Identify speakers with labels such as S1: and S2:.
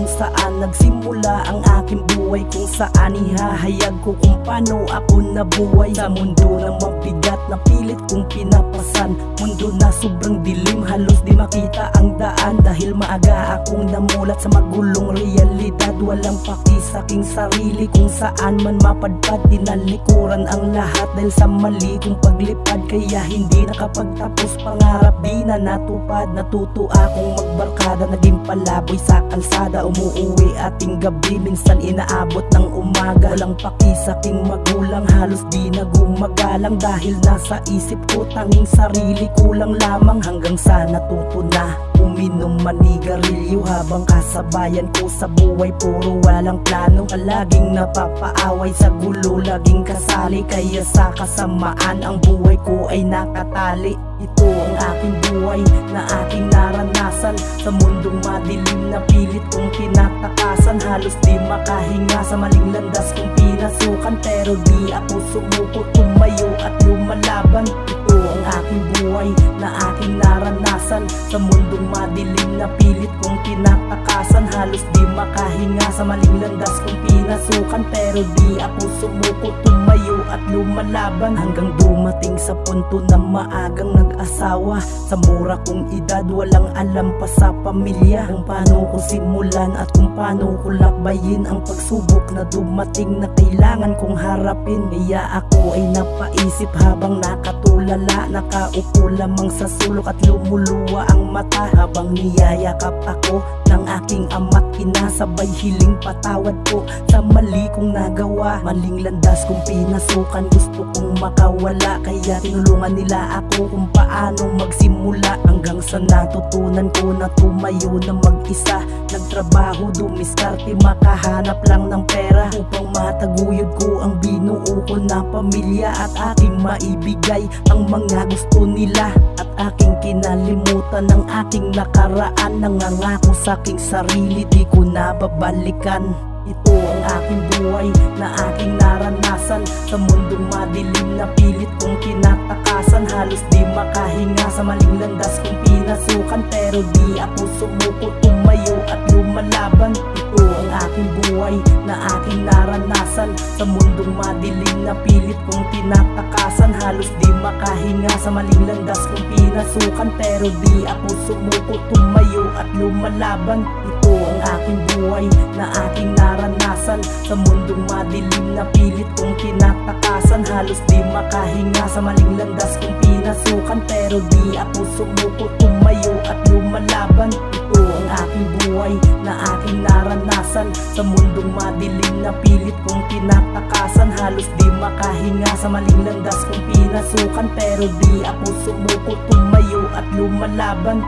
S1: kung saan nagsimula ang aking buhay, kung saan ihahayag ko kung paano ako nabuhay sa mundo na mabigat na pilit kong pinapasan. Mundo na sobrang dilim, halos di makita ang daan, dahil maaga akong namulat sa magulong realidad. Walang paki sa aking sarili, kung saan man mapadpad, tinalikuran ang lahat dahil sa mali kong paglipad. Kaya hindi nakapagtapos pangarap, di na natupad. Natuto akong magbarkada, naging palaboy sa kalsada, umuuwi ating gabi, minsan inaabot ng umaga. Walang paki sa aking magulang, halos di na gumagalang, dahil nasa isip ko tanging sarili ko lang lamang. Hanggang sa natuto na uminom manigarilyo, habang kasabayan ko sa buhay puro walang plano. Laging napapaaway sa gulo, laging kasali, kaya sa kasamaan ang buhay ko ay nakatali. Ito ang aking buhay na aking naranasan, sa mundong madilim na pilit kong tinatakasan. Halos di makahinga sa maling landas kong pinasukan, pero di ako sumuko, tumayo at lumalaban. Ito ang aking buhay na aking naranasan, sa mundong madilim na pilit kong tinatakasan. Halos di makahinga sa maling landas kong pinasukan, pero di ako sumuko, tumayo at lumalaban. Hanggang dumating sa punto na maagang nag-asawa, sa mura kong edad walang alam pa sa pamilya, kung paano ko simulan at kung paano ko lakbayin ang pagsubok na dumating na kailangan kong harapin. Kaya ako ay napaisip habang nakatulala, nakaupo lamang sa sulok at lumuluwa ang mata, habang niyayakap ako ng aking ama't ina. Sabay hiling patawad ko sa mali kong nagawa, maling landas kong pinasukan, gusto kong makawala. Kaya tinulungan nila ako kung paano magsimula, hanggang sa natutunan ko na tumayo na mag-isa. Nagtrabaho, dumiskarte, makahanap lang ng pera, upang mataguyod ko ang binuo ko na pamilya, at aking maibigay ang mga gusto nila. At aking kinalimutan ng aking nakaraan, nangangako sa aking sarili di ko na babalikan. Ito ang aking buhay na aking naranasan, sa mundong madilim na pilit kong tinatakasan. Halos di makahinga sa maling landas kong pinasukan, pero di ako sumuko, tumayo at lumalaban. Ito ang aking buhay na aking naranasan, sa mundong madilim na pilit kong tinatakasan. Halos di makahinga sa maling landas kong pinasukan, pero di ako sumuko, tumayo at lumalaban. Ito ang aking buhay na aking naranasan, sa mundong madilim na pilit kong tinatakasan. Halos di makahinga sa maling landas kong pinasukan, pero di ako sumuko, tumayo at lumalaban. Ito ang aking buhay na aking naranasan, sa mundong madilim na pilit kong tinatakasan. Halos di makahinga sa maling landas kong pinasukan, pero di ako sumuko, tumayo at lumalaban.